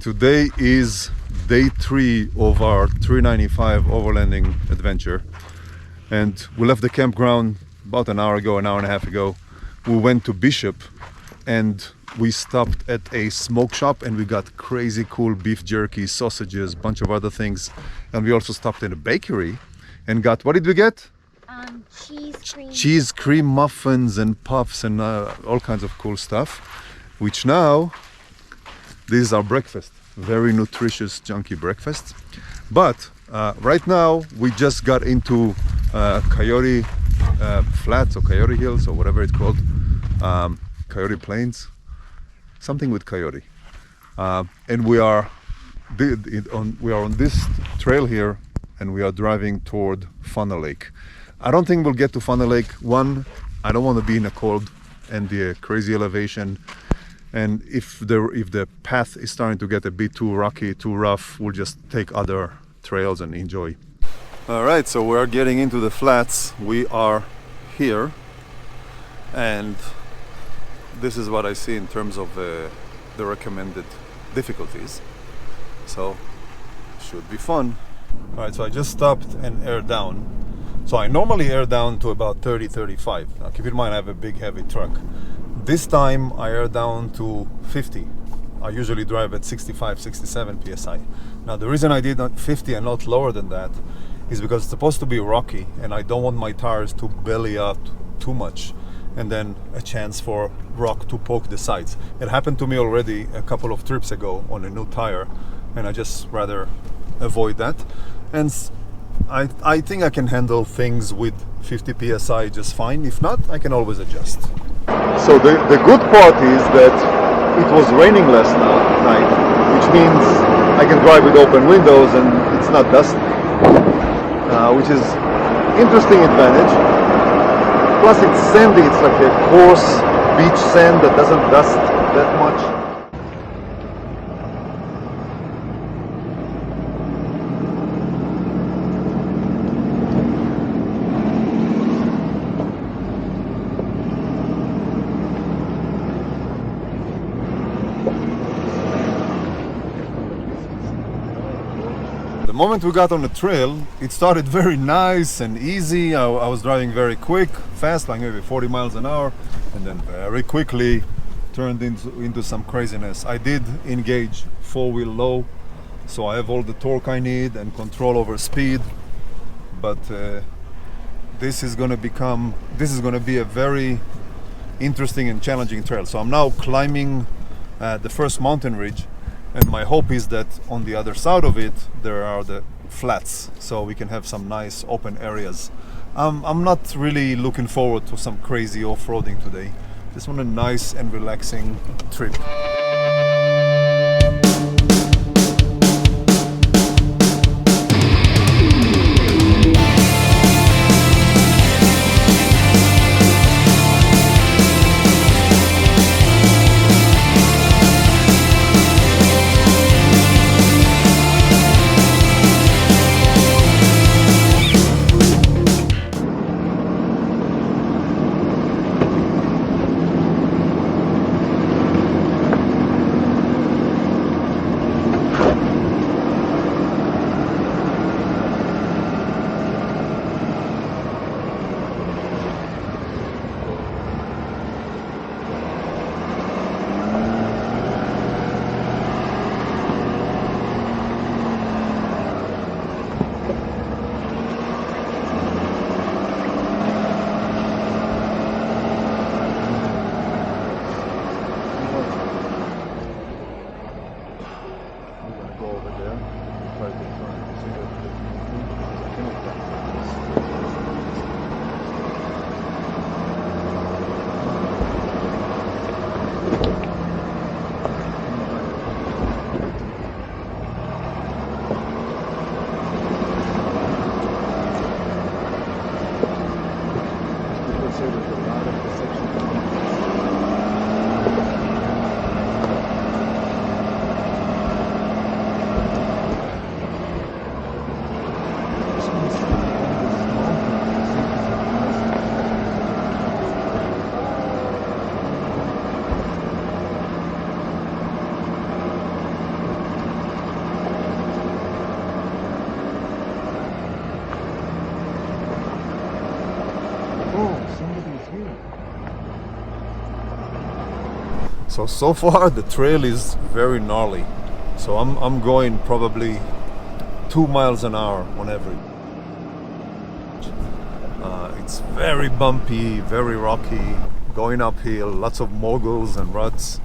Today is day 3 of our 395 overlanding adventure, and we left the campground about an hour and a half ago. We went to Bishop and we stopped at a smoke shop and we got crazy cool beef jerky, sausages, bunch of other things. And we also stopped in a bakery and got, what did we get? Cheese cream muffins and puffs and all kinds of cool stuff, which now, this is our breakfast. Very nutritious, junky breakfast. But right now, we just got into Coyote Flats or Coyote Hills or whatever it's called. Coyote Plains, something with coyote. And we are on this trail here and we are driving toward Funnel Lake. I don't think we'll get to Funnel Lake. One, I don't want to be in the cold and the crazy elevation. And if the path is starting to get a bit too rocky, too rough, we'll just take other trails and enjoy. All right, so we're getting into the flats. We are here, and this is what I see in terms of the recommended difficulties. So, should be fun. All right, so I just stopped and aired down. So I normally air down to about 30-35. Now keep in mind I have a big heavy truck. This time I air down to 50. I usually drive at 65-67 psi. Now the reason I did not 50 and not lower than that is because it's supposed to be rocky and I don't want my tires to belly out too much and then a chance for rock to poke the sides. It happened to me already a couple of trips ago on a new tire and I just rather avoid that. And I think I can handle things with 50 psi just fine. If not, I can always adjust. So the good part is that it was raining last night, which means I can drive with open windows and it's not dusty, which is interesting advantage. Plus it's sandy, it's like a coarse beach sand that doesn't dust that much. The moment we got on the trail, it started very nice and easy. I was driving very quick, fast, like maybe 40 miles an hour, and then very quickly turned into some craziness. I did engage 4-wheel low, so I have all the torque I need and control over speed, but this is going to be a very interesting and challenging trail. So I'm now climbing the first mountain ridge. And my hope is that on the other side of it, there are the flats, so we can have some nice open areas. I'm not really looking forward to some crazy off-roading today. Just want a nice and relaxing trip. So far the trail is very gnarly. So I'm going probably 2 miles an hour on average. It's very bumpy, very rocky, going uphill, lots of moguls and ruts.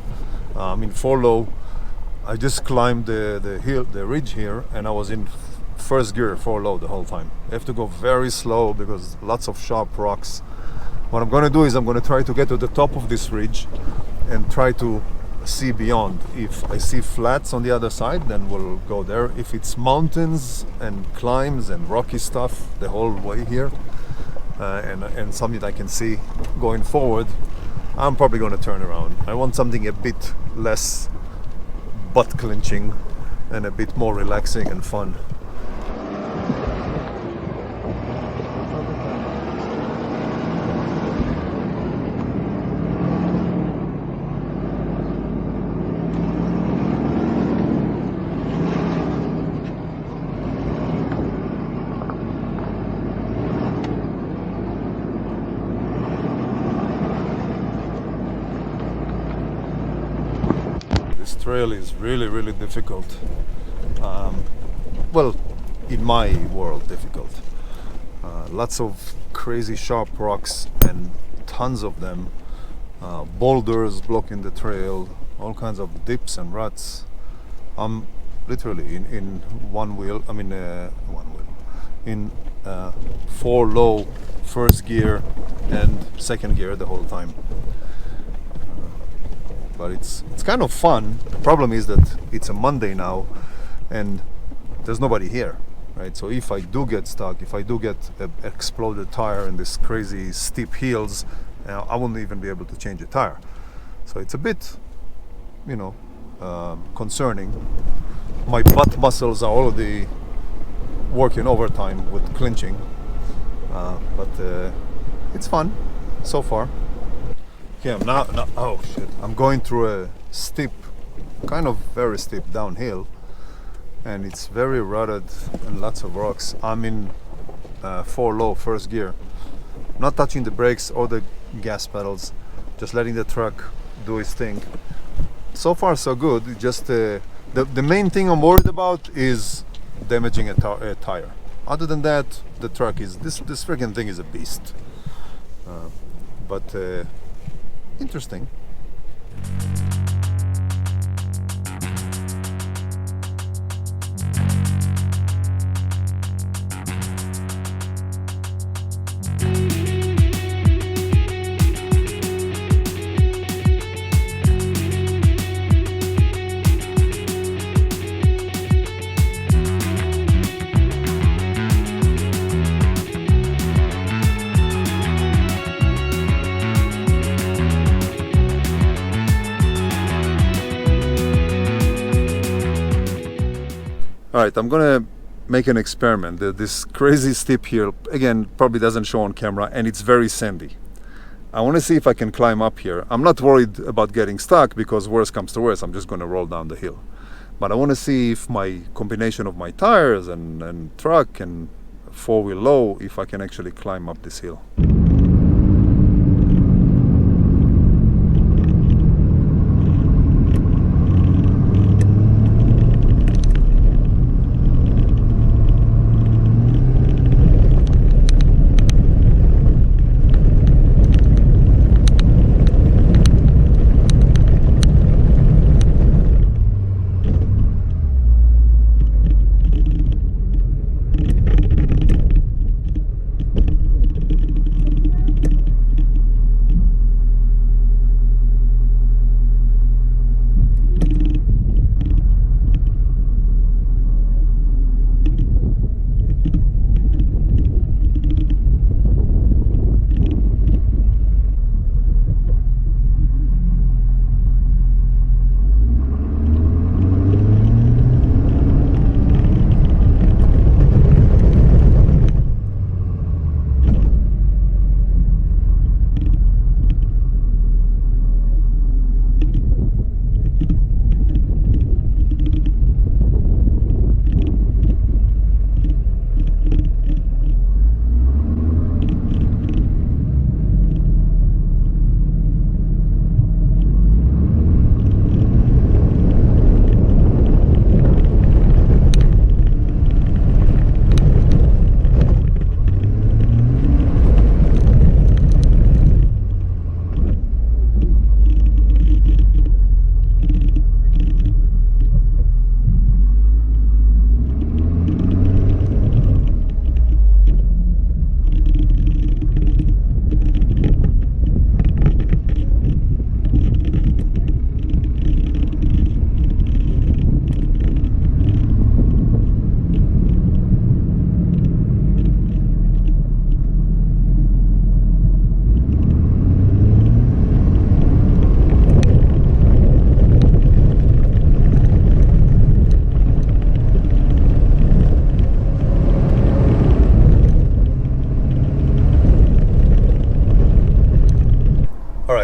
In 4 low, I just climbed the ridge here, and I was in first gear 4 low the whole time. I have to go very slow because lots of sharp rocks. What I'm going to do is I'm going to try to get to the top of this ridge and try to see beyond. If I see flats on the other side, then we'll go there. If it's mountains and climbs and rocky stuff the whole way here, and something I can see going forward, I'm probably going to turn around. I want something a bit less butt clenching and a bit more relaxing and fun. This trail is really difficult. Well, in my world, difficult. Lots of crazy sharp rocks and tons of them. Boulders blocking the trail, all kinds of dips and ruts. I'm literally in one wheel. In 4 low, first gear and second gear the whole time. But it's kind of fun. The problem is that it's a Monday now and there's nobody here, right? So if I do get stuck, if I do get an exploded tire in these crazy steep hills, I won't even be able to change a tire. So it's a bit, concerning. My butt muscles are already working overtime with clinching, but it's fun so far. Okay, oh shit, I'm going through a steep, kind of very steep downhill, and it's very rutted and lots of rocks. I'm in 4 low, first gear, not touching the brakes or the gas pedals, just letting the truck do its thing. So far so good. Just the main thing I'm worried about is damaging a tire. Other than that, the truck is this freaking thing is a beast. But interesting. Alright, I'm gonna make an experiment. This crazy steep hill, again, probably doesn't show on camera, and it's very sandy. I want to see if I can climb up here. I'm not worried about getting stuck because worst comes to worst, I'm just gonna roll down the hill. But I want to see if my combination of my tires and truck and 4-wheel low, if I can actually climb up this hill.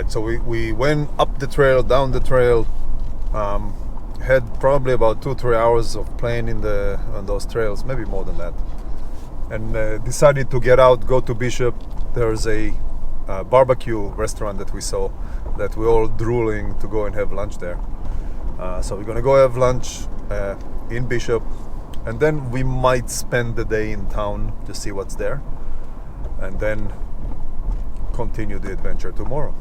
So we went up the trail, down the trail, had probably about 2-3 hours of playing on those trails, maybe more than that, and decided to get out, go to Bishop. There's a barbecue restaurant that we saw that we're all drooling to go and have lunch there. So we're gonna go have lunch in Bishop, and then we might spend the day in town to see what's there, and then continue the adventure tomorrow.